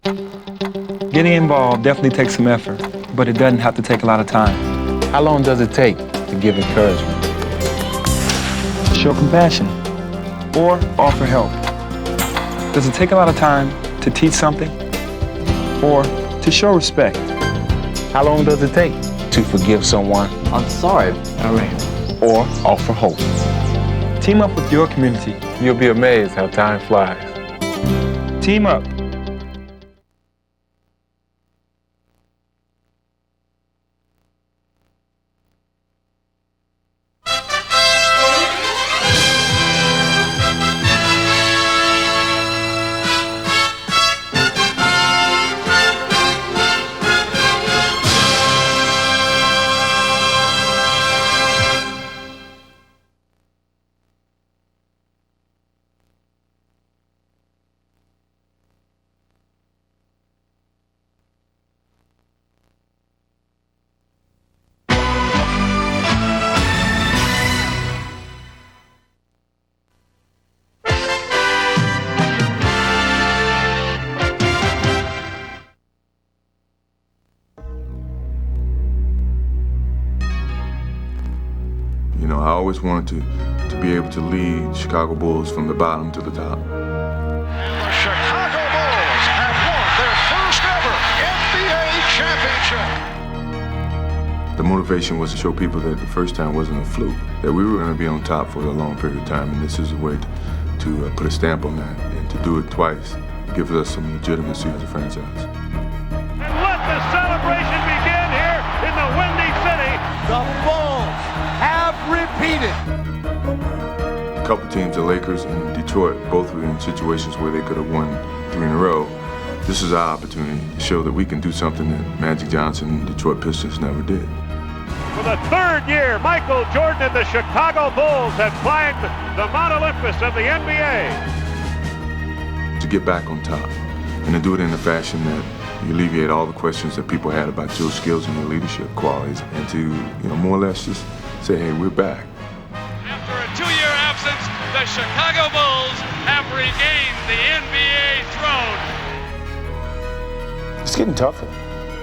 Getting involved definitely takes some effort, but it doesn't have to take a lot of time. How long does it take to give encouragement? Show compassion or offer help. Does it take a lot of time to teach something or to show respect? How long does it take to forgive someone? I'm sorry, Irene. Or offer hope? Team up with your community. You'll be amazed how time flies. Team up. You know, I always wanted to be able to lead Chicago Bulls from the bottom to the top. And the Chicago Bulls have won their first ever NBA championship. The motivation was to show people that the first time wasn't a fluke, that we were going to be on top for a long period of time, and this is a way to put a stamp on that, and to do it twice gives us some legitimacy as a franchise. And let the celebration begin here in the Windy City. The Bulls have repeated. A couple teams, the Lakers and Detroit, both were in situations where they could have won 3 in a row. This is our opportunity to show that we can do something that Magic Johnson and Detroit Pistons never did. For the third year, Michael Jordan and the Chicago Bulls have climbed the Mount Olympus of the NBA. To get back on top and to do it in a fashion that you alleviate all the questions that people had about your skills and your leadership qualities, and to, you know, more or less just say, hey, we're back. After a 2-year absence, the Chicago Bulls have regained the NBA throne. It's getting tougher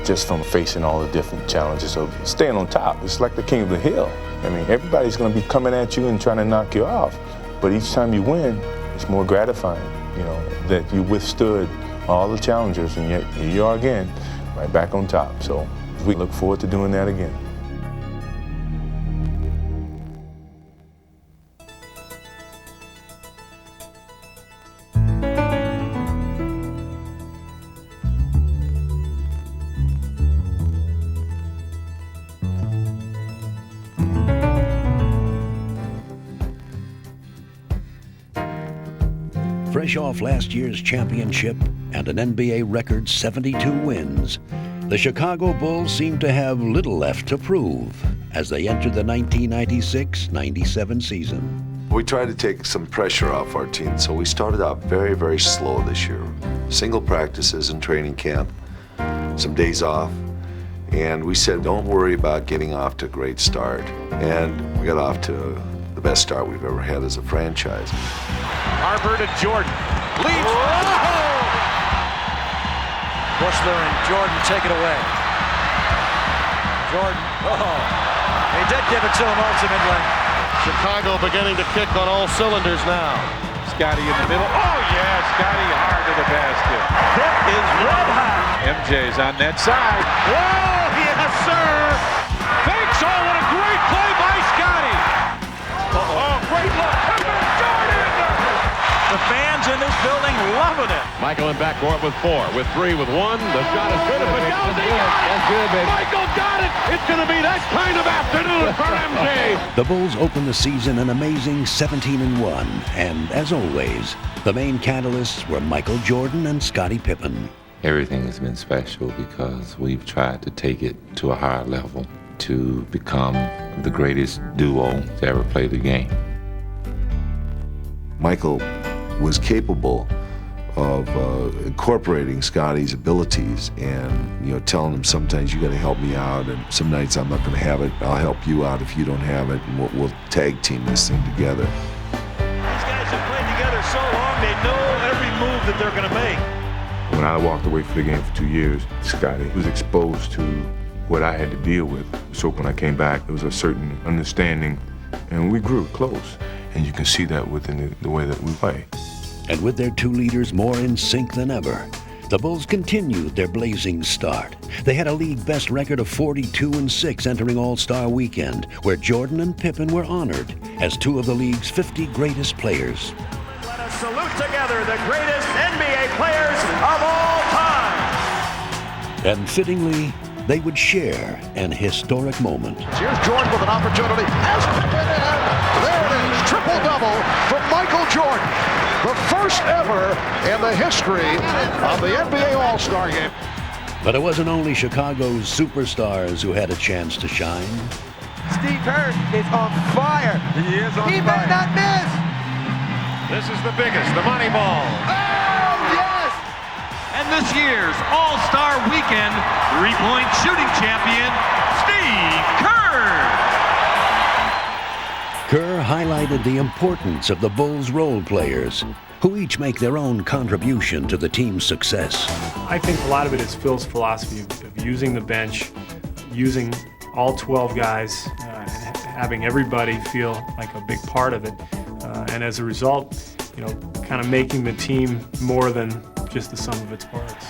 just from facing all the different challenges of staying on top. It's like the king of the hill. I mean, everybody's going to be coming at you and trying to knock you off. But each time you win, it's more gratifying, you know, that you withstood all the challenges, and yet here you are again, right back on top. So we look forward to doing that again. Fresh off last year's championship and an NBA record 72 wins, the Chicago Bulls seem to have little left to prove as they enter the 1996-97 season. We tried to take some pressure off our team, so we started out very, very slow this year. Single practices in training camp, some days off, and we said, don't worry about getting off to a great start. And we got off to the best start we've ever had as a franchise. Harper to Jordan. Leads. Bushler and Jordan take it away. Jordan, he did give it to him ultimately. Chicago beginning to kick on all cylinders now. Scotty in the middle. Oh, yeah, Scotty hard to the basket. Hit is red hot. MJ's on that side. Whoa, yes, sir. Thanks. Oh, what a great play by Scotty. Oh, great look. Jordan. The fans in this building loving it. Michael in backcourt with 4, with 3, with 1. The shot is good. That's good, baby. Michael got it. It's going to be that kind of afternoon for MJ. The Bulls open the season an amazing 17-1, and as always, the main catalysts were Michael Jordan and Scottie Pippen. Everything has been special because we've tried to take it to a higher level to become the greatest duo to ever play the game. Michael was capable of incorporating Scotty's abilities and, you know, telling him sometimes you got to help me out, and some nights I'm not going to have it. I'll help you out if you don't have it, and we'll tag team this thing together. These guys have played together so long, they know every move that they're going to make. When I walked away from the game for 2 years, Scotty was exposed to what I had to deal with. So when I came back, there was a certain understanding, and we grew close. And you can see that within the way that we play. And with their two leaders more in sync than ever, the Bulls continued their blazing start. They had a league best record of 42-6 entering All-Star Weekend, where Jordan and Pippen were honored as two of the league's 50 greatest players. Let us salute together the greatest NBA players of all time. And fittingly, they would share an historic moment. Here's Jordan with an opportunity. As Pippen in, there it is, triple-double from Michael Jordan. The first ever in the history of the NBA All-Star Game. But it wasn't only Chicago's superstars who had a chance to shine. Steve Kerr is on fire. He is on fire. He may not miss. This is the biggest, the money ball. Oh, yes! And this year's All-Star Weekend three-point shooting champion, Steve Kerr. Kerr highlighted the importance of the Bulls' role players, who each make their own contribution to the team's success. I think a lot of it is Phil's philosophy of using the bench, using all 12 guys, having everybody feel like a big part of it, and as a result, kind of making the team more than just the sum of its parts.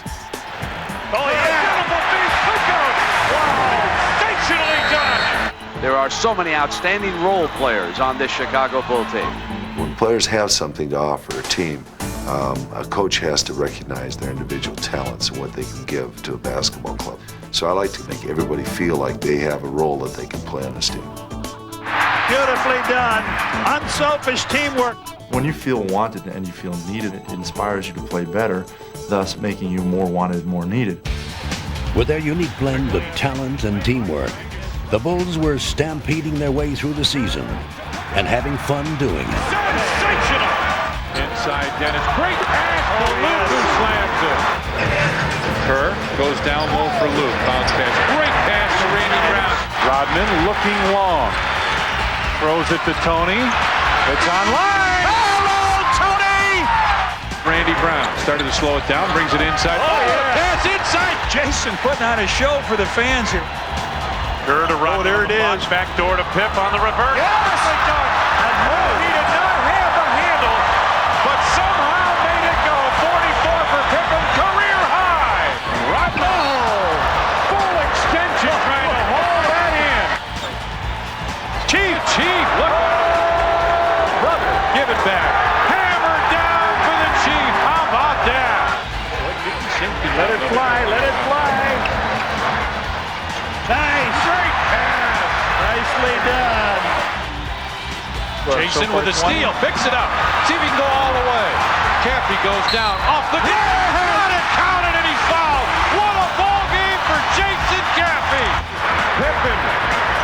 Oh, yeah! Beautiful feet, Cook! Wow! Sensationally done! There are so many outstanding role players on this Chicago Bull team. When players have something to offer a team, a coach has to recognize their individual talents and what they can give to a basketball club. So I like to make everybody feel like they have a role that they can play on this team. Beautifully done. Unselfish teamwork. When you feel wanted and you feel needed, it inspires you to play better, thus making you more wanted, more needed. With their unique blend of talent and teamwork, the Bulls were stampeding their way through the season and having fun doing it. Sensational! Inside Dennis, great pass to Luke, who slams it. Kerr goes down low for Luke, bounce pass, great pass to Randy Brown. Rodman looking long, throws it to Tony. It's online. Hello, Tony! Randy Brown started to slow it down, brings it inside. Oh, yeah. Pass inside. Jason putting on a show for the fans here. Kerr to Rodman. Oh, there it is. Back door to Pip on the reverse. Yes! He did not have the handle, but somehow made it go. 44 for Pippen, career high. Rodman, full extension, trying to haul that in. Chief, look. Brother, give it back. Hammer down for the Chief. How about that? Let it fly, let it fly. Nice. Great pass. Nicely done. Jason with a steal, picks it up. See if he can go all the way. Cappy goes down, off the got it, counted, and he's fouled. What a ball game for Jason Cappy. Pippen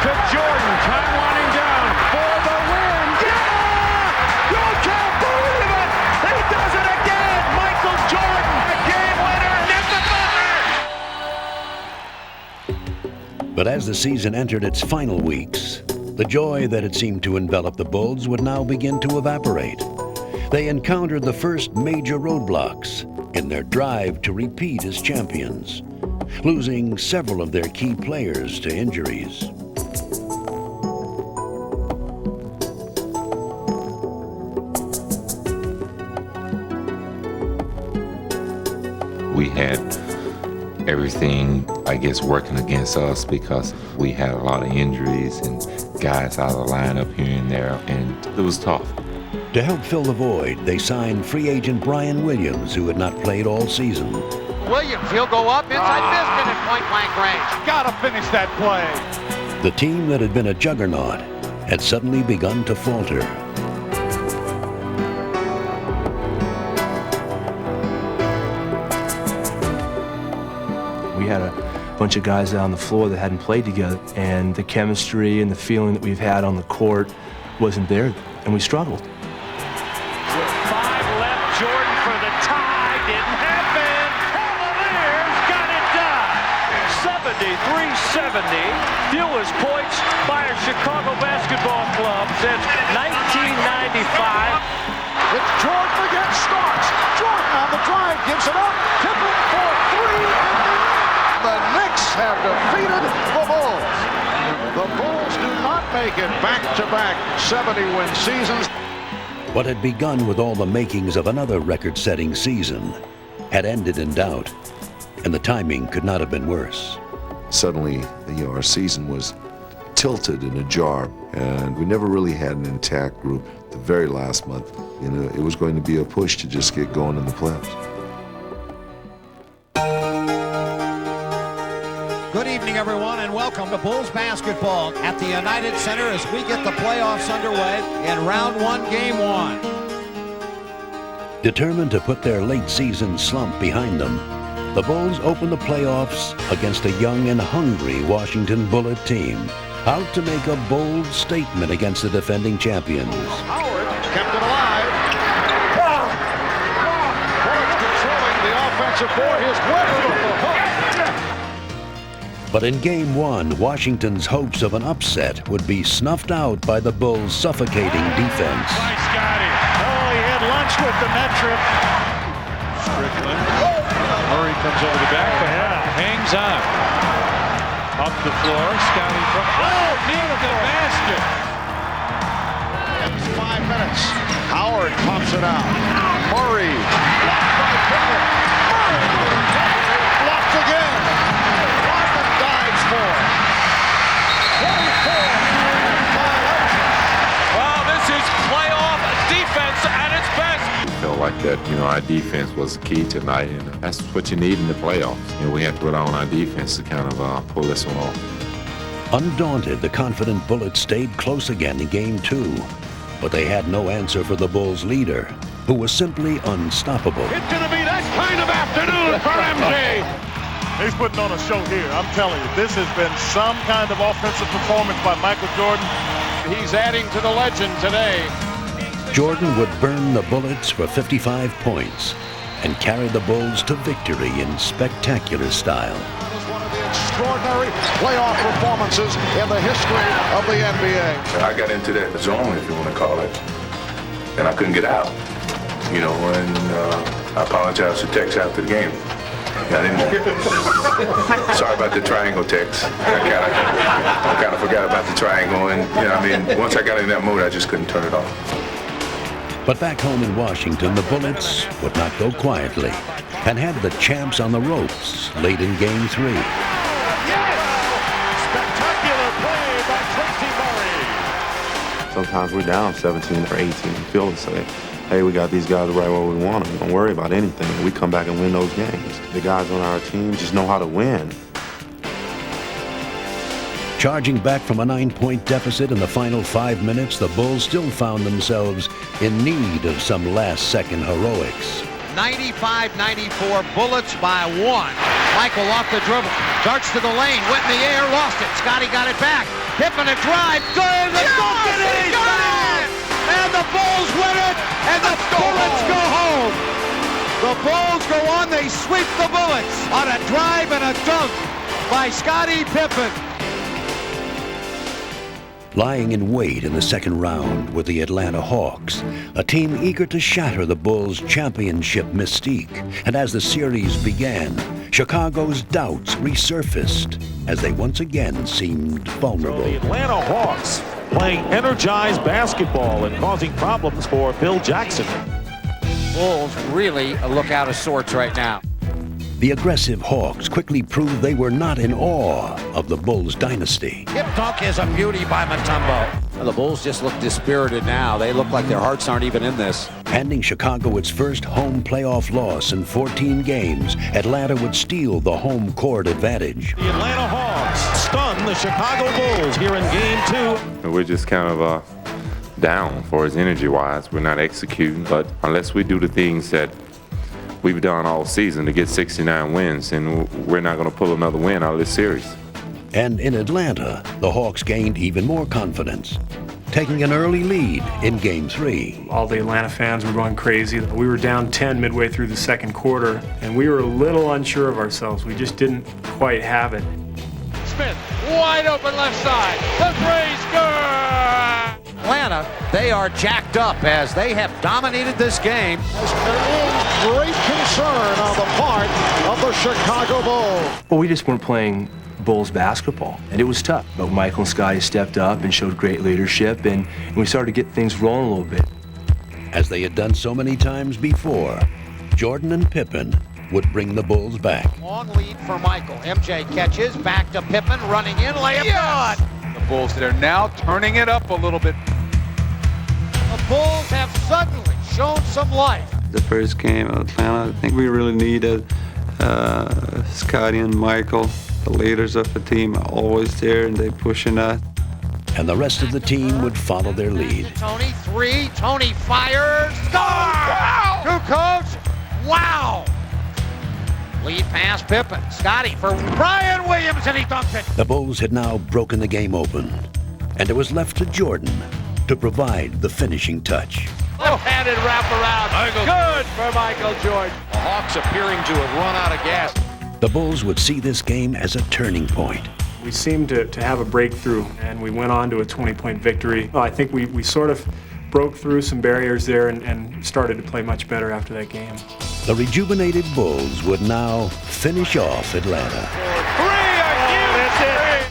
to Jordan, time winding down for the win. Yeah! You can't believe it! He does it again! Michael Jordan, a game winner, hit the buzzer! But as the season entered its final weeks, the joy that had seemed to envelop the Bulls would now begin to evaporate. They encountered the first major roadblocks in their drive to repeat as champions, losing several of their key players to injuries. We had everything, I guess, working against us because we had a lot of injuries and guys out of the lineup here and there, and it was tough. To help fill the void, they signed free agent Brian Williams, who had not played all season. Williams, he'll go up inside Biscuit at point-blank range. Gotta finish that play. The team that had been a juggernaut had suddenly begun to falter. We had a bunch of guys out on the floor that hadn't played together, and the chemistry and the feeling that we've had on the court wasn't there, and we struggled. With 5 left, Jordan for the tie, didn't happen. Cavaliers got it done. 73-70, fewest points by a Chicago basketball club since 1995. It's Jordan again, Starks. Jordan on the drive, gives it up. Pippen for three. The Knicks have defeated the Bulls. The Bulls do not make it back-to-back 70-win seasons. What had begun with all the makings of another record-setting season had ended in doubt, and the timing could not have been worse. Suddenly, our season was tilted in a jar, and we never really had an intact group. The very last month, it was going to be a push to just get going in the playoffs. Good evening, everyone, and welcome to Bulls basketball at the United Center as we get the playoffs underway in round one, game one. Determined to put their late season slump behind them, the Bulls open the playoffs against a young and hungry Washington Bullet team, out to make a bold statement against the defending champions. Howard kept it alive. Bullets controlling the offensive board. His weapon on the hook. But in Game 1, Washington's hopes of an upset would be snuffed out by the Bulls' suffocating defense. By Scotty. Oh, he had lunch with the metric. Strickland. Murray comes over the back, but hangs on. Up the floor, Scotty from... Oh, near the basket. It's 5 minutes. Howard pumps it out. Murray. Blocked by Pippen. Murray. Blocked again. Rodman dives for 24. Well, this is playoff defense at its best. Felt like that, our defense was key tonight, and that's what you need in the playoffs. We had to put on our defense to kind of pull this one off. Undaunted, the confident Bullets stayed close again in Game 2, but they had no answer for the Bulls' leader, who was simply unstoppable. It's going to be that kind of afternoon for MJ. He's putting on a show here. I'm telling you, this has been some kind of offensive performance by Michael Jordan. He's adding to the legend today. Jordan would burn the Bullets for 55 points and carry the Bulls to victory in spectacular style. That was one of the extraordinary playoff performances in the history of the NBA. I got into that zone, if you want to call it, and I couldn't get out. And I apologize to Tex after the game. Sorry about the triangle text. I kind of forgot about the triangle, and once I got in that mode, I just couldn't turn it off. But back home in Washington, the Bullets would not go quietly and had the champs on the ropes late in Game 3. Yes! Spectacular play by Tracy Murray. Sometimes we're down 17 or 18 and feel and say, hey, we got these guys right where we want them. Don't worry about anything. We come back and win those games. The guys on our team just know how to win. Charging back from a 9-point deficit in the final 5 minutes, the Bulls still found themselves in need of some last-second heroics. 95-94, Bullets by 1. Michael off the dribble, darts to the lane, went in the air, lost it. Scotty got it back. Pippen a drive, good, the he got it! And the Bulls win it, and the Bullets go home. The Bulls go on, they sweep the Bullets on a drive and a dunk by Scottie Pippen. Lying in wait in the second round were the Atlanta Hawks, a team eager to shatter the Bulls' championship mystique. And as the series began, Chicago's doubts resurfaced as they once again seemed vulnerable. The Atlanta Hawks playing energized basketball and causing problems for Phil Jackson. Bulls really look out of sorts right now. The aggressive Hawks quickly proved they were not in awe of the Bulls dynasty. Hip dunk is a beauty by Mutombo. Well, the Bulls just look dispirited now. They look like their hearts aren't even in this. Handing Chicago its first home playoff loss in 14 games, Atlanta would steal the home court advantage. The Atlanta Hawks stun the Chicago Bulls here in Game 2. We're just kind of down for us energy-wise. We're not executing, but unless we do the things that we've done all season to get 69 wins, and we're not going to pull another win out of this series. And in Atlanta, the Hawks gained even more confidence, taking an early lead in Game 3. All the Atlanta fans were going crazy. We were down 10 midway through the second quarter, and we were a little unsure of ourselves. We just didn't quite have it. Smith, wide open left side. The three's good. Atlanta, they are jacked up as they have dominated this game. There is great concern on the part of the Chicago Bulls. Well, we just weren't playing Bulls basketball, and it was tough. But Michael and Scotty stepped up and showed great leadership, and we started to get things rolling a little bit. As they had done so many times before, Jordan and Pippen would bring the Bulls back. Long lead for Michael. MJ catches, back to Pippen, running in, layup good. The Bulls, they're now turning it up a little bit. The Bulls have suddenly shown some life. The first game of Atlanta, I think we really needed Scotty and Michael, the leaders of the team, are always there and they pushing us. And the rest of the team would follow their lead. Tony, three, Tony fires, score! Wow! Kukoc, wow! Lead pass, Pippen, Scotty for Brian Williams, and he dunks it. The Bulls had now broken the game open, and it was left to Jordan to provide the finishing touch. Left-handed wraparound. Good for Michael Jordan. The Hawks appearing to have run out of gas. The Bulls would see this game as a turning point. We seemed to have a breakthrough, and we went on to a 20-point victory. I think we sort of broke through some barriers there and started to play much better after that game. The rejuvenated Bulls would now finish off Atlanta.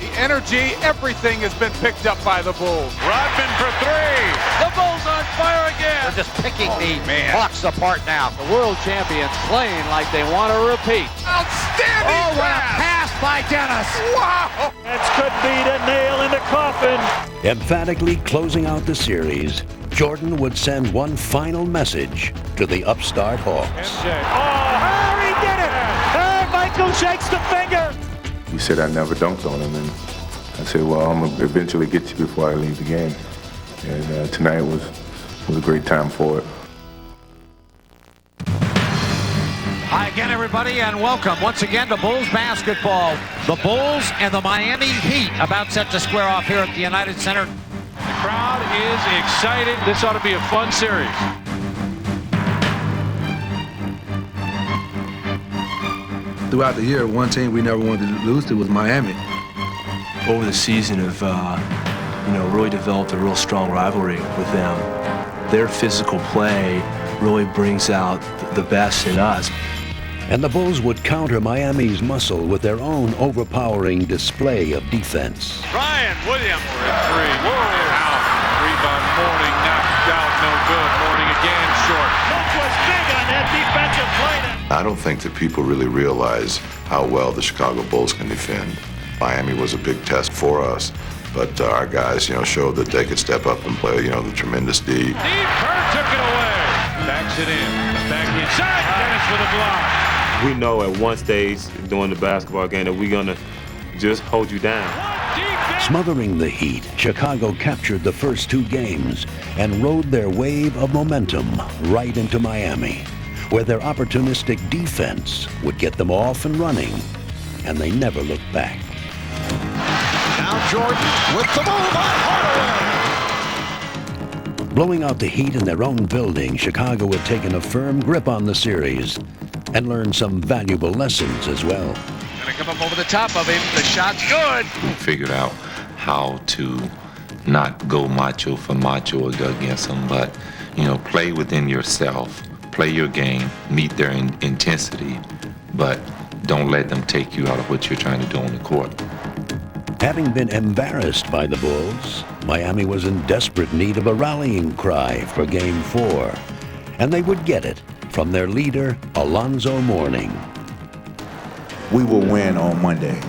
The energy, everything has been picked up by the Bulls. Rodman for three. The Bulls on fire again. They're just picking the Hawks apart now. The world champions playing like they want to repeat. Outstanding Oh, what a pass by Dennis. Wow. That could be the nail in the coffin. Emphatically closing out the series, Jordan would send one final message to the upstart Hawks. Oh, he did it! Oh, Michael shakes the finger. He said I never dunked on him, and I said, well, I'm going to eventually get you before I leave the game. And tonight was a great time for it. Hi again, everybody, and welcome once again to Bulls basketball. The Bulls and the Miami Heat about set to square off here at the United Center. The crowd is excited. This ought to be a fun series. Throughout the year, one team we never wanted to lose to was Miami. Over the season of, really developed a real strong rivalry with them. Their physical play really brings out the best in us. And the Bulls would counter Miami's muscle with their own overpowering display of defense. Brian Williams For a three. Out. Rebound Mourning knocked out. No good. Mourning again short. Coach was big on that defensive play. I don't think that people really realize how well the Chicago Bulls can defend. Miami was a big test for us, but our guys, showed that they could step up and play, the tremendous D. Steve Kerr took it away. Backs it in. Back inside. Dennis for the block. We know at one stage during the basketball game that we're going to just hold you down. Smothering the Heat, Chicago captured the first two games and rode their wave of momentum right into Miami, where their opportunistic defense would get them off and running, and they never looked back. Now Jordan with the move on Hardaway. Blowing out the Heat in their own building, Chicago had taken a firm grip on the series and learned some valuable lessons as well. Gonna come up over the top of him. The shot's good. We figured out how to not go macho for macho against them, but, play within yourself, play your game, meet their intensity, but don't let them take you out of what you're trying to do on the court. Having been embarrassed by the Bulls, Miami was in desperate need of a rallying cry for Game 4, and they would get it from their leader, Alonzo Mourning. We will win on Monday.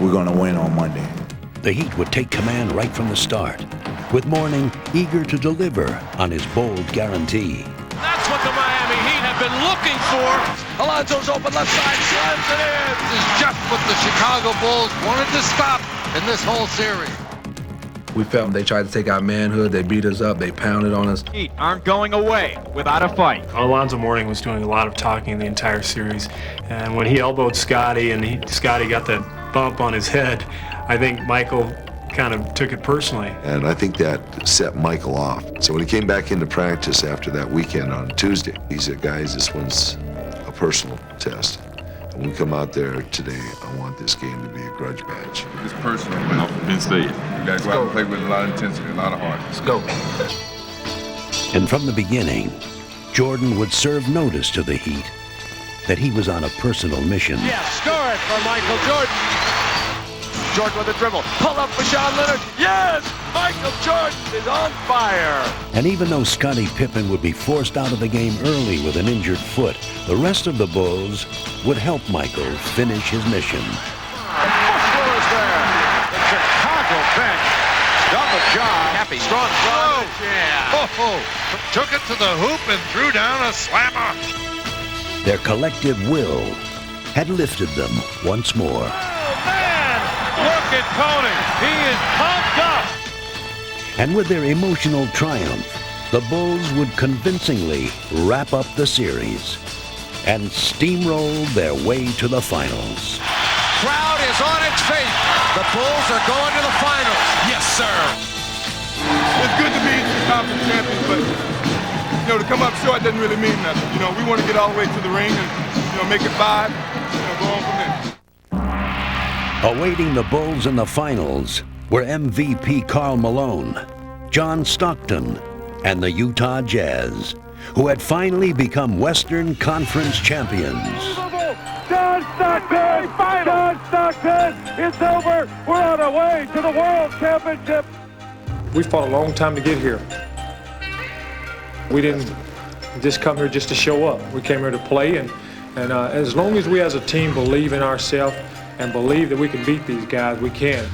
We're going to win on Monday. The Heat would take command right from the start, with Mourning eager to deliver on his bold guarantee. That's what the Miami Heat have been looking for. Alonzo's open left side, slams it in. This is just what the Chicago Bulls wanted to stop in this whole series. We felt they tried to take our manhood, they beat us up, they pounded on us. Heat aren't going away without a fight. Alonzo Mourning was doing a lot of talking the entire series, and when he elbowed Scotty and Scotty got that bump on his head, I think Michael kind of took it personally. And I think that set Michael off. So when he came back into practice after that weekend on Tuesday, he said, guys, this one's a personal test. When we come out there today, I want this game to be a grudge match. It's personal, man. I've been saying. You gotta go out and play with a lot of intensity, a lot of heart. Let's go. And from the beginning, Jordan would serve notice to the Heat that he was on a personal mission. Yes, score it for Michael Jordan. Jordan with a dribble. Pull up for Sean Leonard. Yes! Michael Jordan is on fire. And even though Scottie Pippen would be forced out of the game early with an injured foot, the rest of the Bulls would help Michael finish his mission. Bushwell is there. The Chicago bench done the job. Happy, strong throw. Yeah. Took it to the hoop and threw down a slammer. Their collective will had lifted them once more. Look at Tony. He is pumped up. And with their emotional triumph, the Bulls would convincingly wrap up the series and steamroll their way to the finals. Crowd is on its feet. The Bulls are going to the finals. Yes, sir. It's good to be conference champions, but to come up short doesn't really mean nothing. We want to get all the way to the ring and make it 5. Go on from there. Awaiting the Bulls in the finals were MVP Karl Malone, John Stockton, and the Utah Jazz, who had finally become Western Conference champions. John Stockton! John Stockton! It's over! We're on our way to the World Championship! We fought a long time to get here. We didn't just come here just to show up. We came here to play, and as long as we as a team believe in ourselves and believe that we can beat these guys, we can.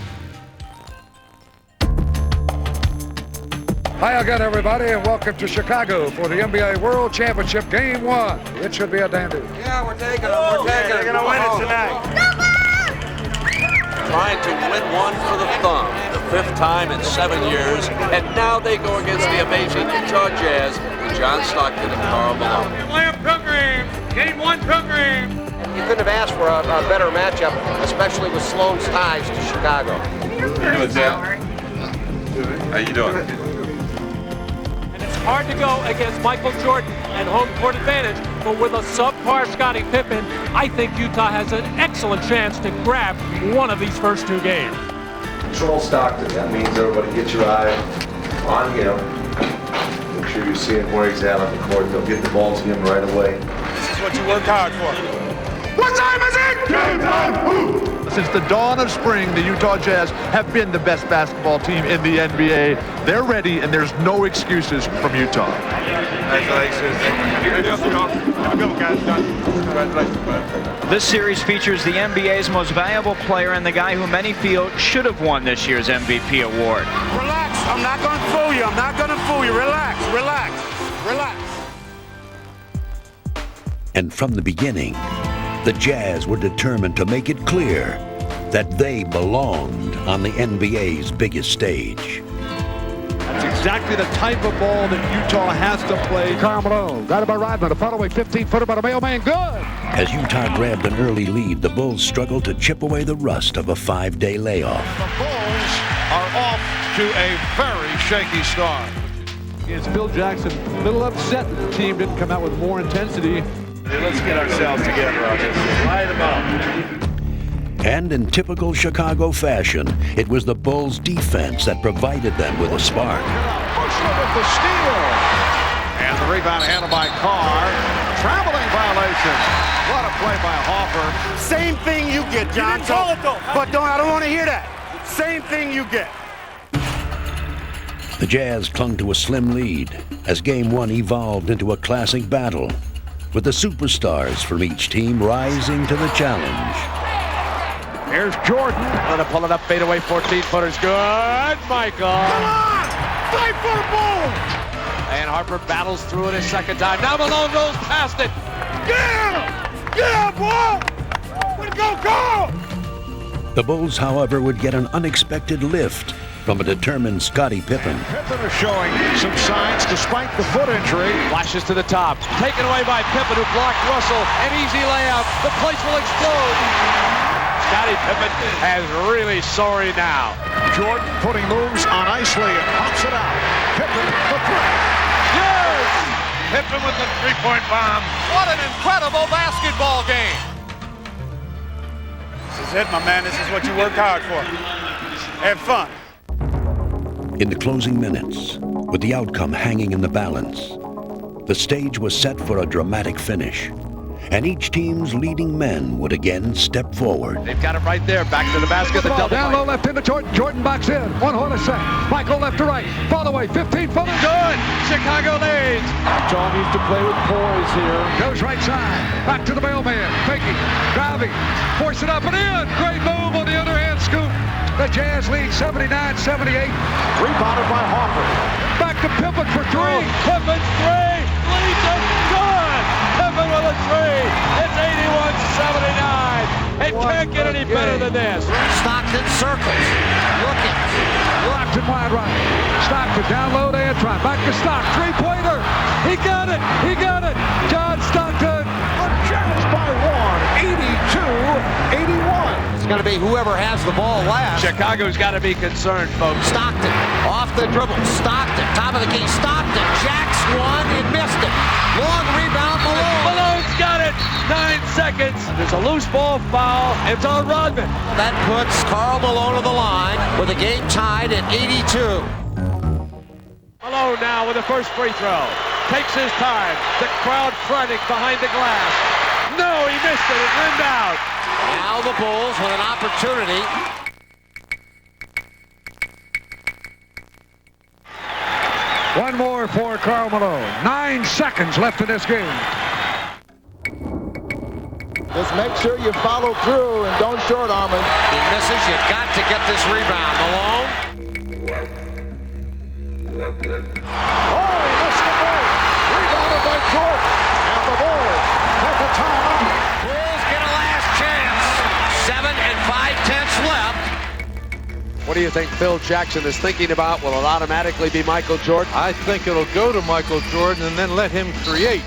Hi again, everybody, and welcome to Chicago for the NBA World Championship Game 1. It should be a dandy. Yeah, we're taking them. We're taking them. They're going to win it tonight. Trying to win one for the thumb, the 5th time in 7 years, and now they go against the amazing Utah Jazz with John Stockton and Karl Malone. Lamb program. Game 1 program. You couldn't have asked for a better matchup, especially with Sloan's ties to Chicago. How you doing? And it's hard to go against Michael Jordan and home court advantage, but with a subpar Scottie Pippen, I think Utah has an excellent chance to grab one of these first 2 games. Control Stockton. That means everybody get your eye on him. Make sure you see him where he's at on the court. They'll get the ball to him right away. This is what you worked hard for. What time is it? Game time! Since the dawn of spring, the Utah Jazz have been the best basketball team in the NBA. They're ready, and there's no excuses from Utah. Congratulations. This series features the NBA's most valuable player and the guy who many feel should have won this year's MVP award. Relax. I'm not going to fool you. I'm not going to fool you. Relax. Relax. Relax. And from the beginning, the Jazz were determined to make it clear that they belonged on the NBA's biggest stage. That's exactly the type of ball that Utah has to play. Karl Malone, got it by Rodman, a following 15-footer by the mailman, good! As Utah grabbed an early lead, the Bulls struggled to chip away the rust of a 5-day layoff. The Bulls are off to a very shaky start. It's Phil Jackson, a little upset that the team didn't come out with more intensity. Let's get ourselves together on this. Light them up. And in typical Chicago fashion, it was the Bulls' defense that provided them with a spark. Bushwell with the steal. And the rebound handled by Carr. Traveling violation. What a play by Hoffer. Same thing you get, John. You didn't call it, though. But I don't want to hear that. Same thing you get. The Jazz clung to a slim lead as Game 1 evolved into a classic battle, with the superstars from each team rising to the challenge. Here's Jordan. Gonna pull it up, fadeaway 14-footer's good. Michael. Come on! Fight for the ball! And Harper battles through it a second time. Now Malone goes past it. Yeah! Yeah, boy! Way to go, Carl! The Bulls, however, would get an unexpected lift from a determined Scottie Pippen. Pippen is showing some signs despite the foot injury. Flashes to the top. Taken away by Pippen, who blocked Russell. An easy layup. The place will explode. Scottie Pippen has really sorry now. Jordan putting moves on Isley and pops it out. Pippen the three. Yes! Pippen with the three-point bomb. What an incredible basketball game. it, my man. This is what you worked hard for. Have fun. In the closing minutes, with the outcome hanging in the balance, the stage was set for a dramatic finish, and each team's leading men would again step forward. They've got it right there. Back to the basket. The double down low left into Jordan. Jordan backs in. 1 Hola set. Michael left to right. Fall away. 15 for the good. Chicago leads. John needs to play with poise here. Goes right side. Back to the mailman. Faking. Driving. Force it up and in. Great move on the underhand scoop. The Jazz lead 79-78. Rebounded by Harker. Back to Pippen for 3. Pippen's 3. Leads it. Good. Pippen with a 3. It's 81-79. It can't get any better than this. Stockton circles. Looking. Locked and wide right. Stockton down low to Antron. Back to Stock. 3-pointer. He got it. He got it. John Stockton. The Jazz by 1. 82-81. It's going to be whoever has the ball last. Chicago's got to be concerned, folks. Stockton off the dribble. Stockton, top of the key. Stockton jacks one and missed it. Long rebound, Malone. Malone's got it. 9 seconds. There's a loose ball foul. It's on Rodman. That puts Karl Malone on the line with the game tied at 82. Malone now with the first free throw. Takes his time. The crowd frantic behind the glass. No, he missed it. It rimmed out. Now the Bulls with an opportunity. One more for Karl Malone. 9 seconds left in this game. Just make sure you follow through and don't short arm him. He misses. You've got to get this rebound. Malone. Oh, he missed the break. Rebounded by Jordan. And the Bulls take a timeout. Bulls get a last chance. 7 5/10 left. What do you think Phil Jackson is thinking about? Will it automatically be Michael Jordan? I think it'll go to Michael Jordan and then let him create.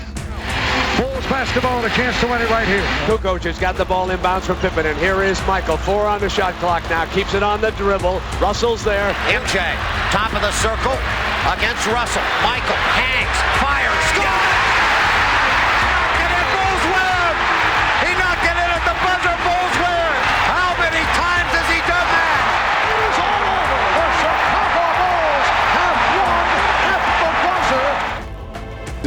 Bulls basketball, a chance to win it right here. Kukoc has got the ball inbounds from Pippen, and here is Michael. 4 on the shot clock now. Keeps it on the dribble. Russell's there. MJ, top of the circle against Russell. Michael hangs, fires, scores! And it Bulls win! He knocked it in at the buzzer. Bulls win! How many times has he done that? It is all over. The Chicago Bulls have won at the buzzer.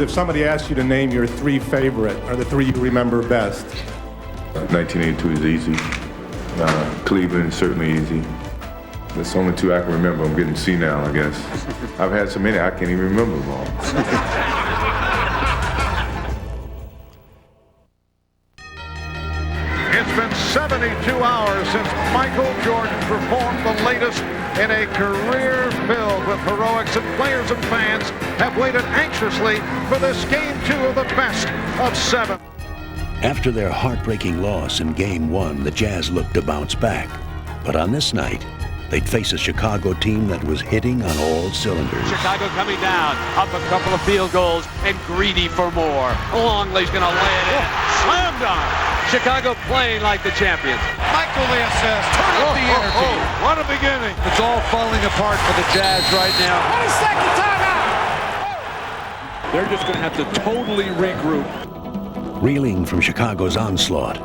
If somebody asks you to name your 3 favorite, or the 3 you remember best? 1982 is easy. Cleveland is certainly easy. That's the only 2 I can remember. I'm getting senile, I guess. I've had so many I can't even remember them all. It's been 72 hours since Michael Jordan performed the latest in a career filled with heroics, and players and fans have waited anxiously for this game 2 of the best of 7. After their heartbreaking loss in Game 1, the Jazz looked to bounce back. But on this night, they'd face a Chicago team that was hitting on all cylinders. Chicago coming down, up a couple of field goals, and greedy for more. Longley's going to lay it in. Slam dunk. Chicago playing like the champions. Michael the assist. Turn up the energy. What a beginning. It's all falling apart for the Jazz right now. 20-second timeout. They're just going to have to totally regroup. Reeling from Chicago's onslaught,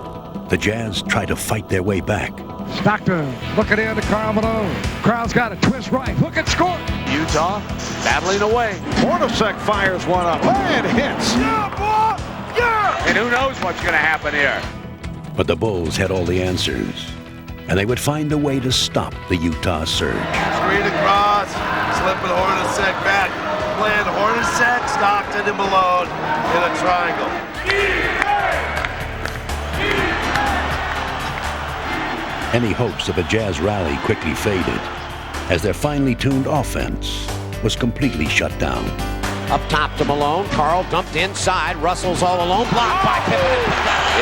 the Jazz try to fight their way back. Stockton looking in to Karl Malone. Crowd's got a twist right. Hook and score. Utah battling away. Hornacek fires one up and hits. Yeah, boy! Yeah! And who knows what's going to happen here. But the Bulls had all the answers, and they would find a way to stop the Utah surge. Screen across, slipping Hornacek back. Playing Hornacek, Stockton, and Malone in a triangle. Any hopes of a Jazz rally quickly faded, as their finely tuned offense was completely shut down. Up top to Malone. Karl dumped inside. Russell's all alone. Blocked by Pippen.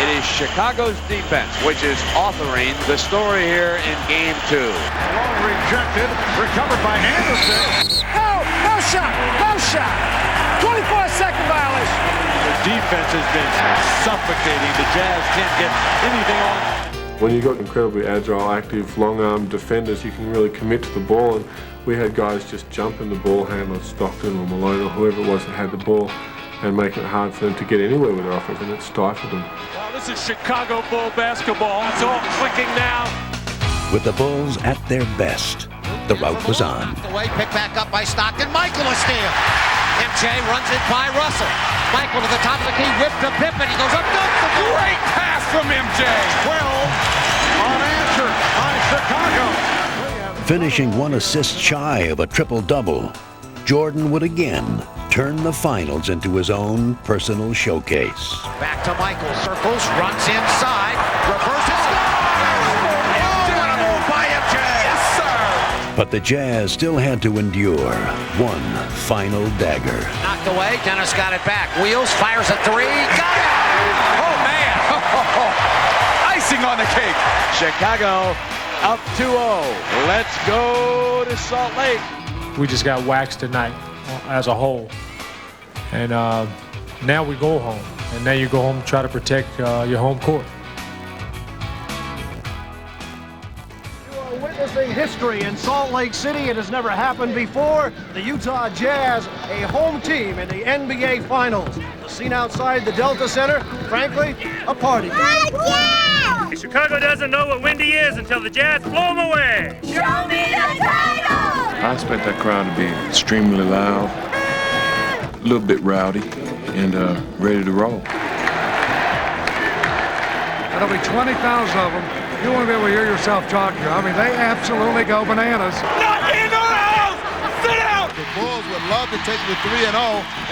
It is Chicago's defense which is authoring the story here in Game 2. Malone rejected. Recovered by Anderson. No shot. No shot. 24-second violation. The defense has been suffocating. The Jazz can't get anything on. When you've got incredibly agile, active, long-armed defenders, you can really commit to the ball. And we had guys just jumping the ball handler, Stockton or Malone or whoever it was that had the ball, and making it hard for them to get anywhere with their offense, and it stifled them. Well, this is Chicago Bull basketball. It's all clicking now. With the Bulls at their best, the route was on. Away, picked back up by Stockton. Michael a steal. MJ runs it by Russell. Michael to the top of the key, whipped to Pippen. He goes up, dunks the ball. Great pass from MJ. 12 unanswered by Chicago. Finishing 1 assist shy of a triple-double, Jordan would again turn the finals into his own personal showcase. Back to Michael, circles, runs inside, reverses. But the Jazz still had to endure one final dagger. Knocked away, Dennis got it back. Wheels, fires a three, got it! Oh, man! Icing on the cake. Chicago up 2-0. Let's go to Salt Lake. We just got waxed tonight as a whole. And now we go home. And now you go home and try to protect your home court. Witnessing history in Salt Lake City. It has never happened before. The Utah Jazz, a home team in the NBA Finals. The scene outside the Delta Center, frankly, a party. Yeah! Chicago doesn't know what windy is until the Jazz blow them away. Show me the title! I expect that crowd to be extremely loud, a little bit rowdy, and ready to roll. There'll be 20,000 of them. You want to be able to hear yourself talk here. I mean, they absolutely go bananas. Not in our house! Sit down! The Bulls would love to take the 3-0,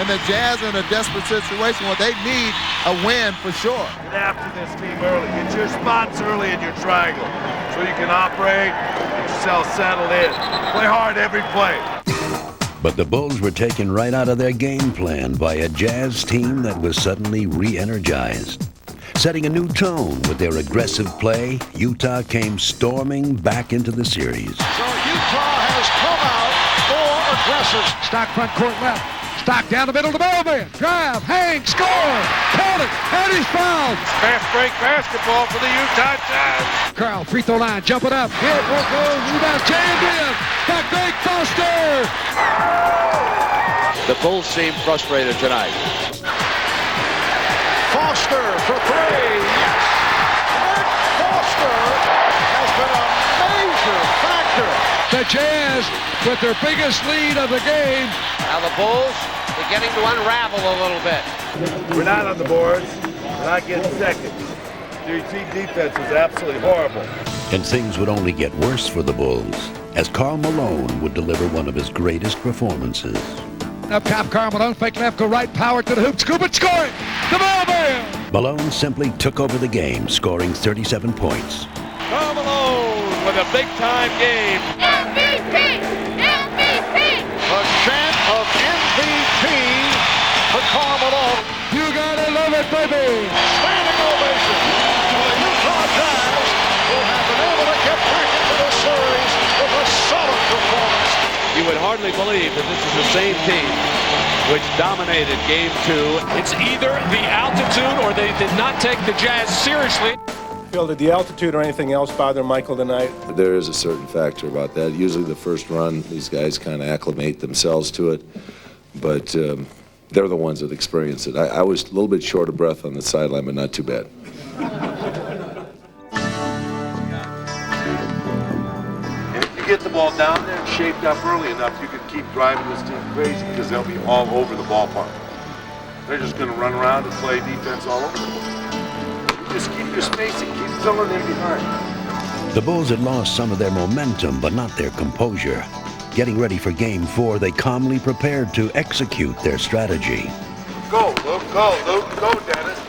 and the Jazz are in a desperate situation where they need a win for sure. Get after this team early. Get your spots early in your triangle so you can operate, get yourself settled in. Play hard every play. But the Bulls were taken right out of their game plan by a Jazz team that was suddenly re-energized. Setting a new tone with their aggressive play, Utah came storming back into the series. So Utah has come out more aggressive. Stock front court left. Stock down the middle to the ballman. Drive, hang, score. Count it, and he's fouled. Fast break basketball for the Utah Jazz. Carl, free throw line, jumping up. Hit, won't go, rebound, jammed in. Back, Greg Foster. The Bulls seem frustrated tonight. Foster for three. Yes! Mark Foster has been a major factor. The Jazz with their biggest lead of the game. Now the Bulls beginning to unravel a little bit. We're not on the boards. We're not getting seconds. Your team defense is absolutely horrible. And things would only get worse for the Bulls as Karl Malone would deliver one of his greatest performances. Up top, Karl Malone, fake left, go right, power to the hoop, scoop it, score it! The ball man! Malone simply took over the game, scoring 37 points. Karl Malone with a big-time game. MVP! MVP! A chant of MVP for Karl Malone. You gotta love it, baby! Standing ovation. The Utah Jazz will have been able to get back into the series with a solid performance. You would hardly believe that this is the same team which dominated Game 2. It's either the altitude or they did not take the Jazz seriously. Phil, did the altitude or anything else bother Michael tonight? There is a certain factor about that. Usually the first run, these guys kind of acclimate themselves to it, but they're the ones that experience it. I was a little bit short of breath on the sideline, but not too bad. You get the ball down there and shaped up early enough, you can keep driving this team crazy because they'll be all over the ballpark. They're just going to run around and play defense all over. You just keep your spacing, keep filling in behind. The Bulls had lost some of their momentum, but not their composure. Getting ready for Game 4, they calmly prepared to execute their strategy. Go, Luke, go, Dennis.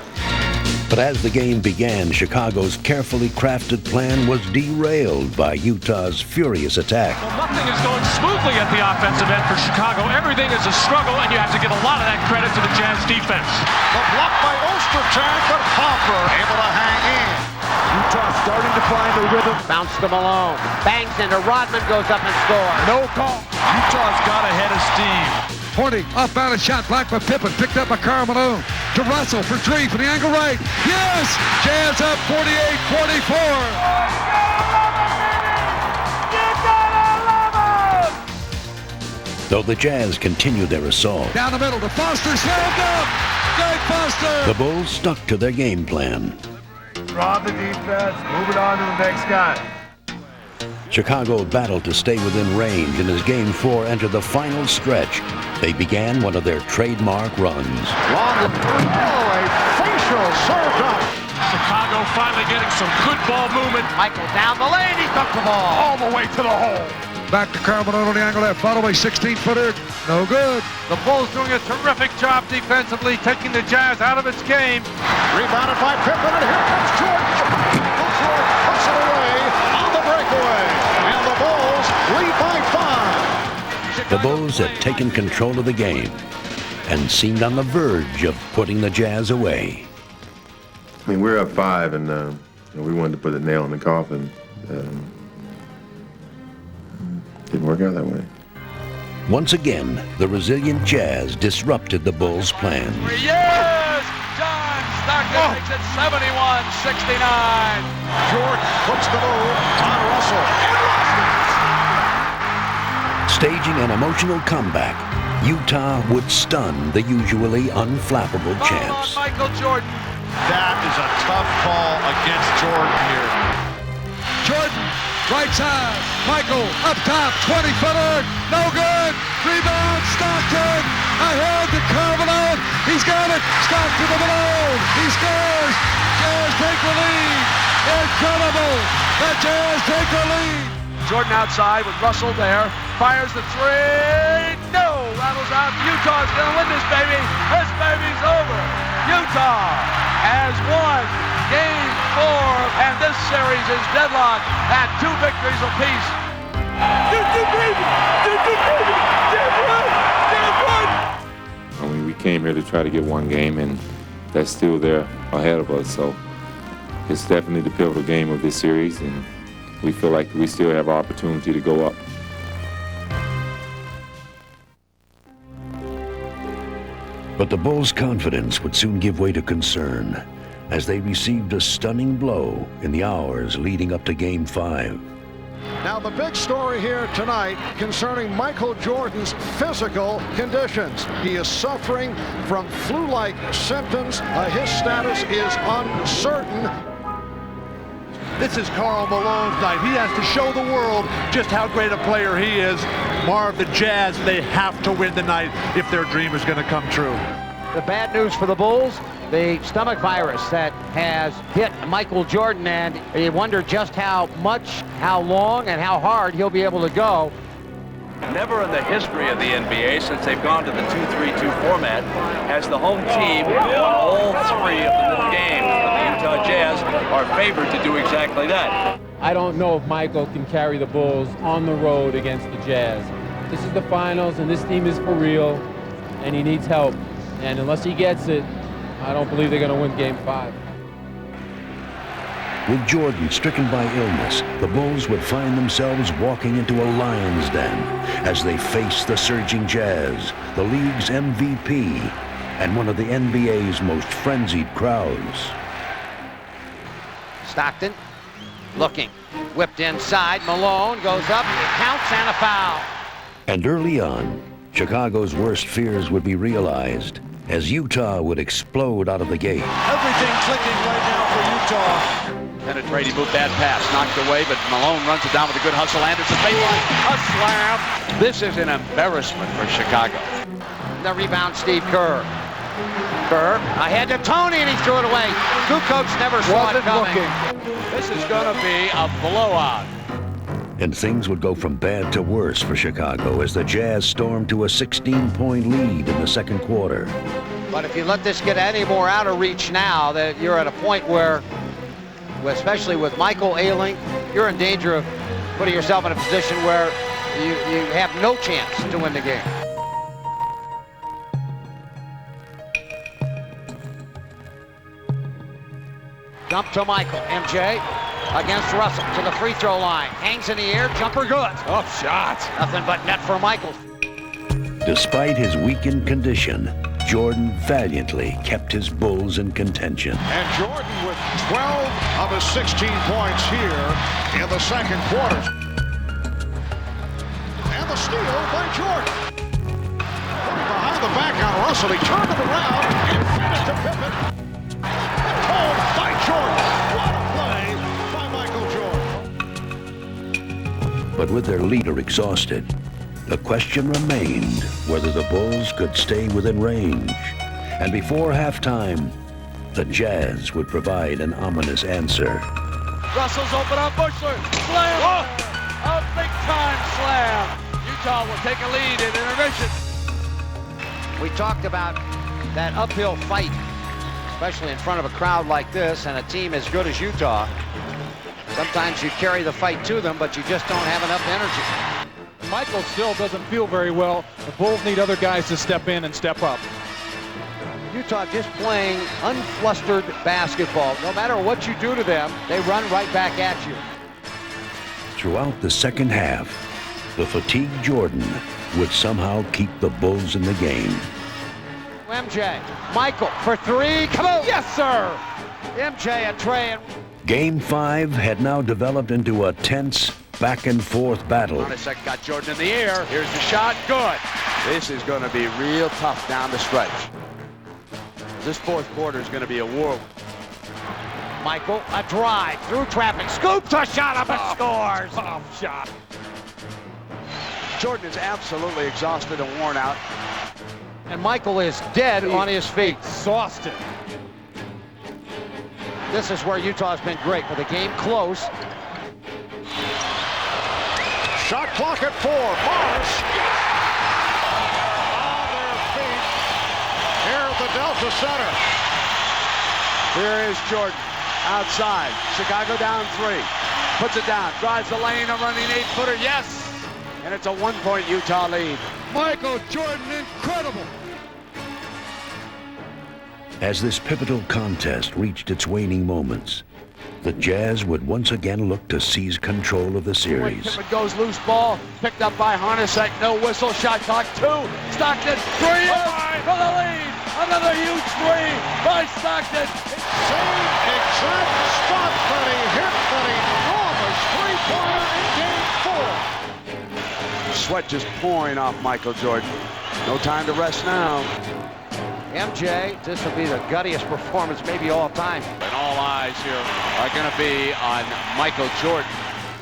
But as the game began, Chicago's carefully crafted plan was derailed by Utah's furious attack. Well, nothing is going smoothly at the offensive end for Chicago. Everything is a struggle, and you have to give a lot of that credit to the Jazz defense. The block by Ostertag, but Hopper able to hang in. Utah starting to find the rhythm. Bounce to Malone. Bangs into Rodman, goes up and scores. No call. Utah's got ahead of steam. 20, off-balance shot, blocked by Pippen, picked up by Karl Malone. To Russell for three from the angle right. Yes! Jazz up 48-44. The Though the Jazz continued their assault, Down the middle to Foster, slammed up. Jake Foster. the Bulls stuck to their game plan. Draw the defense, move it on to the next guy. Chicago battled to stay within range, and as Game 4 entered the final stretch, they began one of their trademark runs. Long, a facial served up. Chicago finally getting some good ball movement. Michael down the lane, he took the ball. All the way to the hole. Back to Carbonaro on the angle left. Follow a 16-footer. No good. The Bulls doing a terrific job defensively, taking the Jazz out of its game. Rebounded by Pippen, and here comes Jordan. Jordan puts it away on the breakaway. And the Bulls lead by 5. The Bulls had taken control of the game and seemed on the verge of putting the Jazz away. I mean, we're up 5, and we wanted to put a nail in the coffin. Didn't work out that way. Once again, the resilient Jazz disrupted the Bulls' plans. Yes! John Stockton makes it 71-69. Jordan puts the move on Russell. Staging an emotional comeback, Utah would stun the usually unflappable champs. Michael Jordan. That is a tough call against Jordan here. Jordan, right side. Michael, up top, 20-footer. No good. Rebound, Stockton. Ahead to Carbonaro. He's got it. Stockton to Malone. He scores. Jazz take the lead. Incredible. The Jazz take the lead. Jordan outside with Russell there. Fires the three. No. Rattles out. Utah's going to win this baby. This baby's over. Utah has won Game 4, and this series is deadlocked at 2 victories apiece. I mean, we came here to try to get one game, and that's still there ahead of us. So it's definitely the pivotal game of this series, and we feel like we still have our opportunity to go up. But the Bulls' confidence would soon give way to concern as they received a stunning blow in the hours leading up to Game 5. Now the big story here tonight concerning Michael Jordan's physical conditions. He is suffering from flu-like symptoms. His status is uncertain. This is Karl Malone's night. He has to show the world just how great a player he is. Marv, the Jazz, they have to win tonight if their dream is going to come true. The bad news for the Bulls, the stomach virus that has hit Michael Jordan, and you wonder just how much, how long, and how hard he'll be able to go. Never in the history of the NBA, since they've gone to the 2-3-2 format, has the home team won all 3 of the games. The Utah Jazz are favored to do exactly that. I don't know if Michael can carry the Bulls on the road against the Jazz. This is the finals, and this team is for real, and he needs help. And unless he gets it, I don't believe they're going to win Game 5. With Jordan stricken by illness, the Bulls would find themselves walking into a lion's den as they faced the surging Jazz, the league's MVP, and one of the NBA's most frenzied crowds. Stockton looking, whipped inside. Malone goes up, counts, and a foul. And early on, Chicago's worst fears would be realized as Utah would explode out of the gate. Everything clicking right now for Utah. Penetrating move, bad pass, knocked away, but Malone runs it down with a good hustle. Anderson baseline, a slam. This is an embarrassment for Chicago. The rebound, Steve Kerr. Kerr ahead to Tony, and he threw it away. Kukoc never saw it coming. This is going to be a blowout. And things would go from bad to worse for Chicago as the Jazz stormed to a 16-point lead in the second quarter. But if you let this get any more out of reach now, that you're at a point where, especially with Michael ailing, you're in danger of putting yourself in a position where you have no chance to win the game. Dump to Michael, MJ. Against Russell to the free throw line. Hangs in the air, jumper good. Tough shot. Nothing but net for Michael. Despite his weakened condition, Jordan valiantly kept his Bulls in contention. And Jordan with 12 of his 16 points here in the second quarter. And the steal by Jordan. back on Russell. He turned it around and fed it to Pippen. Oh, by Jordan. What a play by Michael Jordan. But with their leader exhausted, the question remained whether the Bulls could stay within range. And before halftime, the Jazz would provide an ominous answer. Russell's open on Bushler. Slam! Oh. A big-time slam. Utah will take a lead in intermission. We talked about that uphill fight, especially in front of a crowd like this and a team as good as Utah. Sometimes you carry the fight to them, but you just don't have enough energy. Michael still doesn't feel very well. The Bulls need other guys to step in and step up. Utah just playing unflustered basketball. No matter what you do to them, they run right back at you. Throughout the second half, the fatigued Jordan would somehow keep the Bulls in the game. MJ, Michael for three. Come on! Yes, sir! MJ and Trey. Game 5 had now developed into a tense back-and-forth battle. Hornacek got Jordan in the air. Here's the shot. Good. This is going to be real tough down the stretch. This fourth quarter is going to be a war. Michael, a drive through traffic. Scoops a shot up and scores. Tough shot. Jordan is absolutely exhausted and worn out. And Michael is dead on his feet. Exhausted. This is where Utah's been great with the game close. Shot clock at 4. Morris. On their feet. Here at the Delta Center. Here is Jordan outside. Chicago down 3. Puts it down. Drives the lane. A running 8-footer. Yes. And it's a 1-point Utah lead. Michael Jordan, incredible. As this pivotal contest reached its waning moments, the Jazz would once again look to seize control of the series. Pippen goes loose ball, picked up by Hornacek, no whistle, shot clock 2. Stockton, 3 for the lead. Another huge 3 by Stockton. Same exact spot that he hit that enormous 3-pointer in game 4. Sweat just pouring off Michael Jordan. No time to rest now. MJ, this will be the guttiest performance maybe all time. And all eyes here are going to be on Michael Jordan.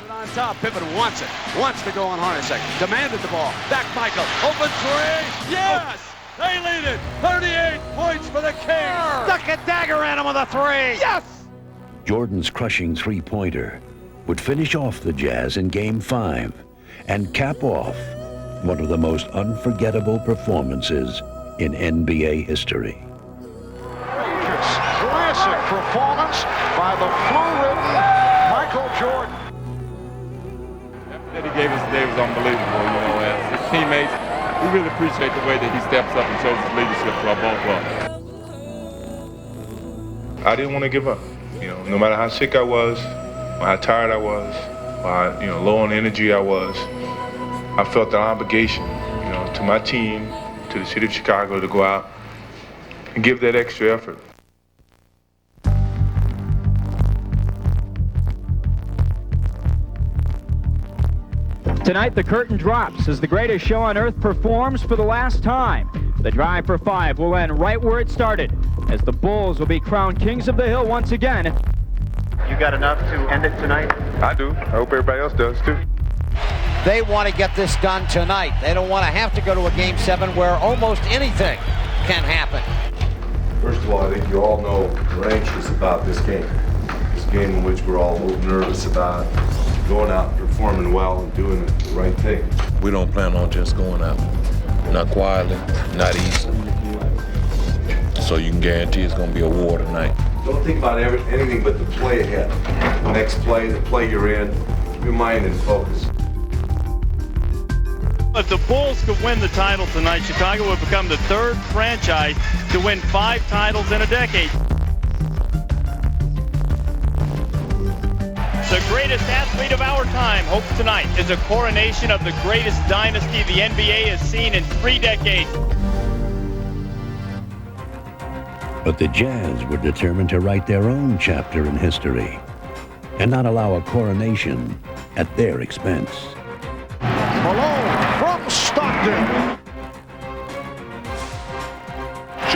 On top, Pippen wants it. Wants to go on Hornacek. Demanded the ball. Back Michael. Open 3. Yes! They lead it. 38 points for the Kings. Stuck a dagger at him with a 3. Yes! Jordan's crushing three-pointer would finish off the Jazz in Game 5 and cap off one of the most unforgettable performances in NBA history. Classic performance by the blue-ridden Michael Jordan. That he gave us today was unbelievable, you know, as his teammates, we really appreciate the way that he steps up and shows his leadership to our ball club. I didn't want to give up. You know, no matter how sick I was, or how tired I was, or how, low on energy I was, I felt the obligation, to my team, to the city of Chicago, to go out and give that extra effort. Tonight, the curtain drops as the greatest show on earth performs for the last time. The drive for 5 will end right where it started, as the Bulls will be crowned kings of the hill once again. You got enough to end it tonight? I do. I hope everybody else does, too. They want to get this done tonight. They don't want to have to go to a Game 7 where almost anything can happen. First of all, I think you all know we're anxious about this game. This game in which we're all a little nervous about going out and performing well and doing the right thing. We don't plan on just going out. Not quietly, not easily. So you can guarantee it's going to be a war tonight. Don't think about anything but the play ahead. The next play, the play you're in. Keep your mind in focus. If the Bulls could win the title tonight, Chicago would become the 3rd franchise to win 5 titles in a decade. The greatest athlete of our time hopes tonight is a coronation of the greatest dynasty the NBA has seen in 3 decades. But the Jazz were determined to write their own chapter in history and not allow a coronation at their expense. Malone from Stockton.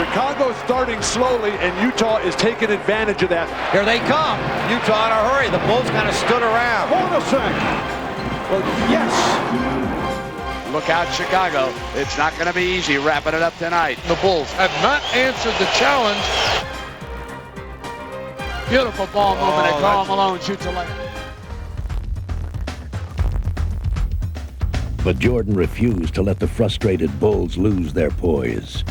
Chicago's starting slowly, and Utah is taking advantage of that. Here they come. Utah in a hurry. The Bulls kind of stood around. Well, yes. Look out, Chicago. It's not going to be easy wrapping it up tonight. The Bulls have not answered the challenge. Beautiful ball movement, and Karl Malone shoots a layup. But Jordan refused to let the frustrated Bulls lose their poise.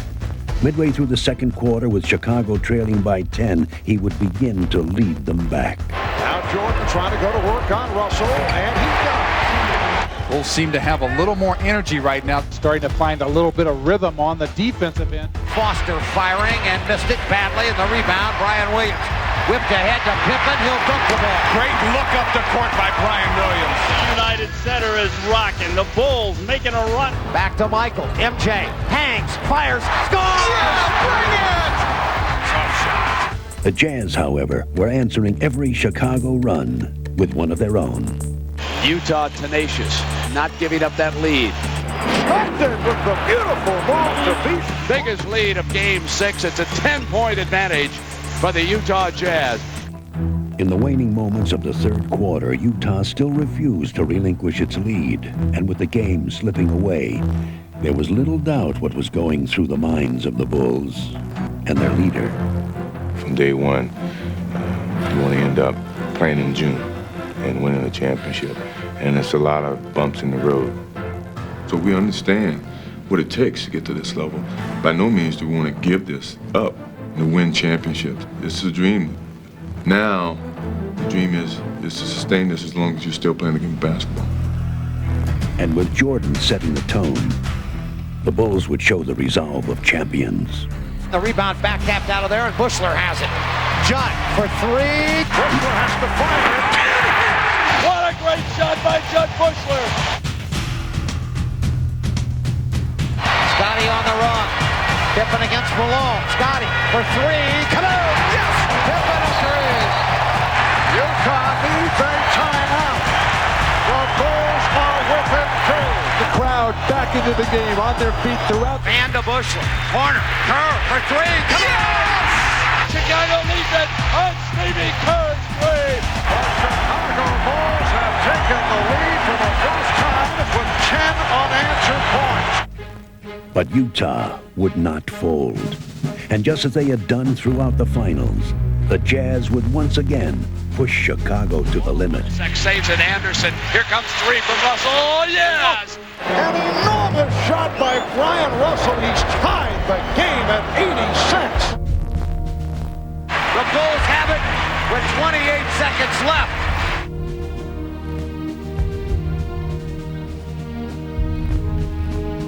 Midway through the second quarter, with Chicago trailing by 10, he would begin to lead them back. Now Jordan trying to go to work on Russell, and he does. Bulls seem to have a little more energy right now, starting to find a little bit of rhythm on the defensive end. Foster firing and missed it badly, and the rebound, Brian Williams. Whipped ahead to Pippen, he'll dunk the ball. Great look up the court by Brian Williams. United center is rocking. The Bulls making a run. Back to Michael. MJ hangs, fires, scores! Yeah, bring it! Tough shot. The Jazz, however, were answering every Chicago run with one of their own. Utah tenacious, not giving up that lead. Stockton with the beautiful ball defeat. Biggest lead of Game 6. It's a 10-point advantage for the Utah Jazz. In the waning moments of the third quarter, Utah still refused to relinquish its lead, and with the game slipping away, there was little doubt what was going through the minds of the Bulls and their leader. From day one, you want to end up playing in June and winning a championship, and it's a lot of bumps in the road. So we understand what it takes to get to this level. By no means do we want to give this up to win championships. This is a dream. Now, the dream is to sustain this as long as you're still playing the game of basketball. And with Jordan setting the tone, the Bulls would show the resolve of champions. The rebound back tapped out of there, and Bushler has it. Judd for three. Bushler has to fire it. What a great shot by Judd Bushler. Scotty on the run. Pippen against Malone. Scotty for three. Come on! Yes! Pippen a three. Utah needs a timeout. The Bulls are within two. The crowd back into the game, on their feet throughout. Man to Bushler. Corner. Kerr for three. Come on! Chicago leads it on Stevie Kerr's three. The Chicago Bulls have taken the lead for the first time with 10 unanswered points. But Utah would not fold. And just as they had done throughout the finals, the Jazz would once again push Chicago to the limit. Sex saves it, Anderson. Here comes three from Russell. Oh, yes! An enormous shot by Brian Russell. He's tied the game at 86. The Bulls have it with 28 seconds left.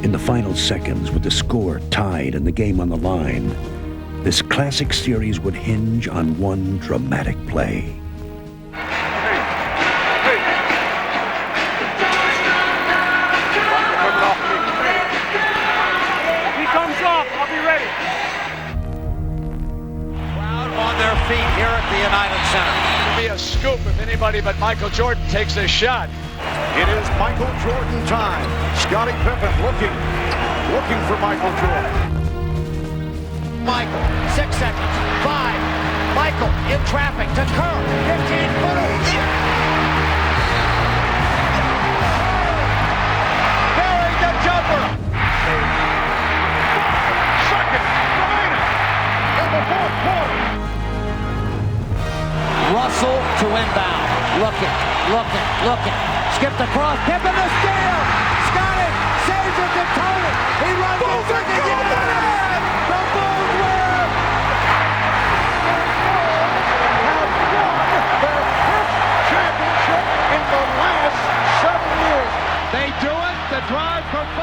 In the final seconds, with the score tied and the game on the line, this classic series would hinge on one dramatic play. He comes off. I'll be ready. Crowd on their feet here at the United Center. It'll be a scoop if anybody but Michael Jordan takes this shot. It is Michael Jordan time. Scottie Pippen looking for Michael Jordan. Michael, 6 seconds, 5. Michael in traffic to Kerr, 15-footer. Burying the jumper. Seconds remaining in the fourth quarter. Russell to inbound. Looking. Skipped across. Pippen to steal. Scotty saves it to Tony. He runs the second. Yes! The Bulls win! Have won their fifth championship in the last 7 years. They do it. The drive for 5.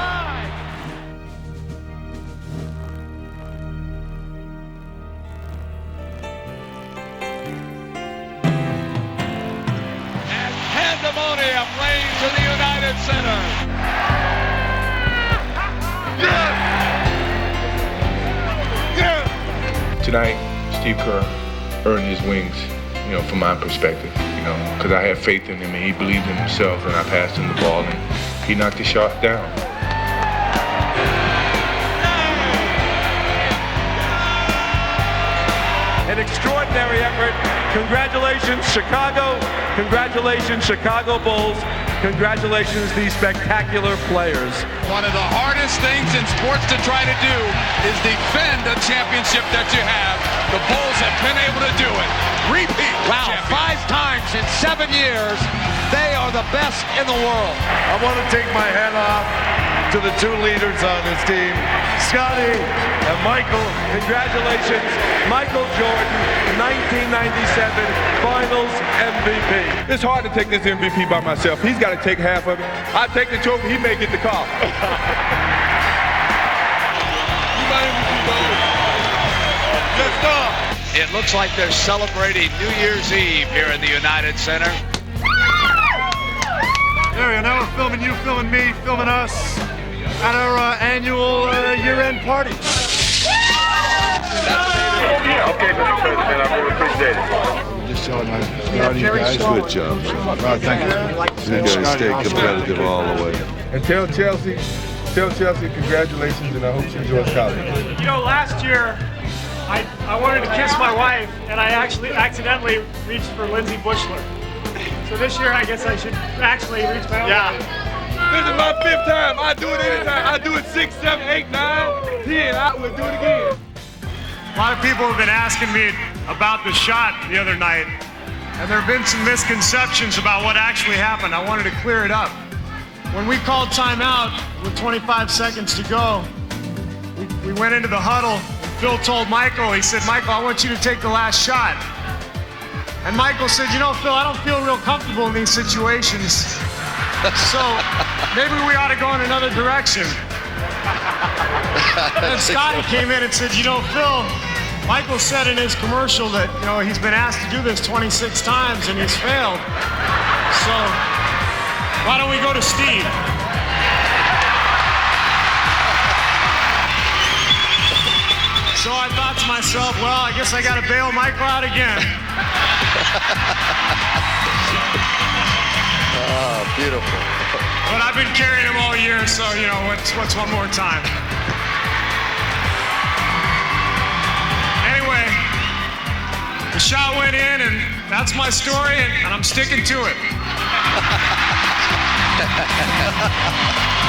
Pandemonium reigns in the United Center. Tonight, Steve Kerr earned his wings, from my perspective, because I had faith in him and he believed in himself, and I passed him the ball and he knocked the shot down. an extraordinary effort. Congratulations, Chicago. Congratulations, Chicago Bulls. Congratulations, these spectacular players. One of the hardest things in sports to try to do is defend a championship that you have. The Bulls have been able to do it. Repeat. Wow, 5 times in 7 years. They are the best in the world. I want to take my hat off to the 2 leaders on this team, Scotty and Michael. Congratulations, Michael Jordan, 1997 Finals MVP. It's hard to take this MVP by myself. He's got to take half of it. I take the trophy, he may get the call. It looks like they're celebrating New Year's Eve here in the United Center. There you go. Now we're filming you, filming me, filming us at our annual year-end party. Okay, Mr. President, I really appreciate it. Just telling my proud of you guys. Good job. Thank you. You guys stay competitive all the way. And tell Chelsea congratulations, and I hope she enjoys college. You know, last year, I wanted to kiss my wife, and I actually accidentally reached for Lindsay Bushler. So this year, I guess I should actually reach my own wife. This is my 5th time. I do it anytime. I do it 6, 7, 8, 9, 10. I will do it again. A lot of people have been asking me about the shot the other night, and there have been some misconceptions about what actually happened. I wanted to clear it up. When we called timeout with 25 seconds to go, we went into the huddle. Phil told Michael, he said, Michael, I want you to take the last shot. And Michael said, you know, Phil, I don't feel real comfortable in these situations. So maybe we ought to go in another direction. And Scotty came in and said, you know, Phil, Michael said in his commercial that, you know, he's been asked to do this 26 times and he's failed. So why don't we go to Steve? So I thought to myself, well, I guess I got to bail Michael out again. Oh, beautiful. But I've been carrying him all year, so, you know, what's one more time? Anyway, the shot went in, and that's my story, and I'm sticking to it.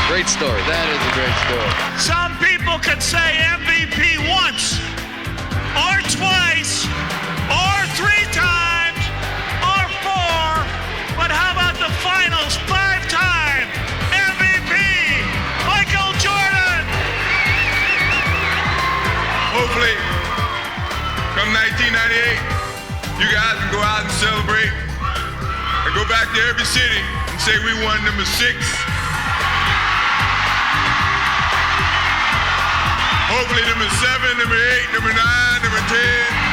Great story. That is a great story. Some people could say MVP once, or twice, or 3 times, or 4, but how about the finals 5-time MVP, Michael Jordan? Hopefully, come 1998, you guys can go out and celebrate and go back to every city and say we won number 6. Hopefully number 7, number 8, number 9, number 10.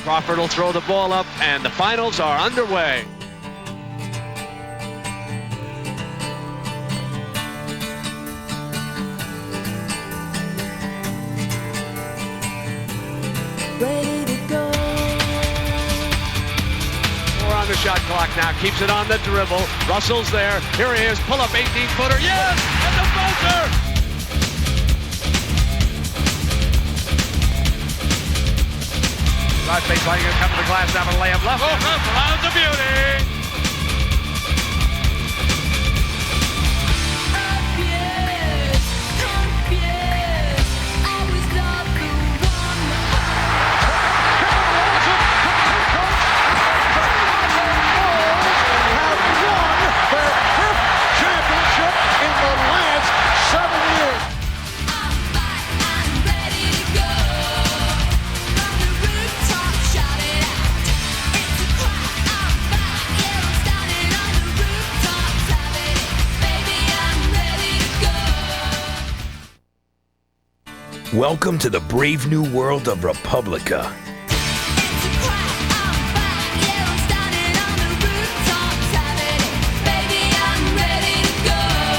Crawford will throw the ball up, and the finals are underway. Ready to go. We're on the shot clock now. Keeps it on the dribble. Russell's there. Here he is. Pull up 18-footer. Yes! And the buzzer! Right baseline, going to come to the glass, have a layup left. Oh, that's a beauty! Welcome to the brave new world of Republica.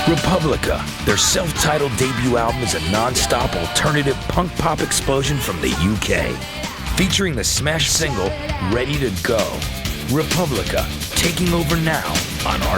Republica, their self-titled debut album, is a non-stop alternative punk pop explosion from the UK. Featuring the smash single, Ready to Go. Republica, taking over now on our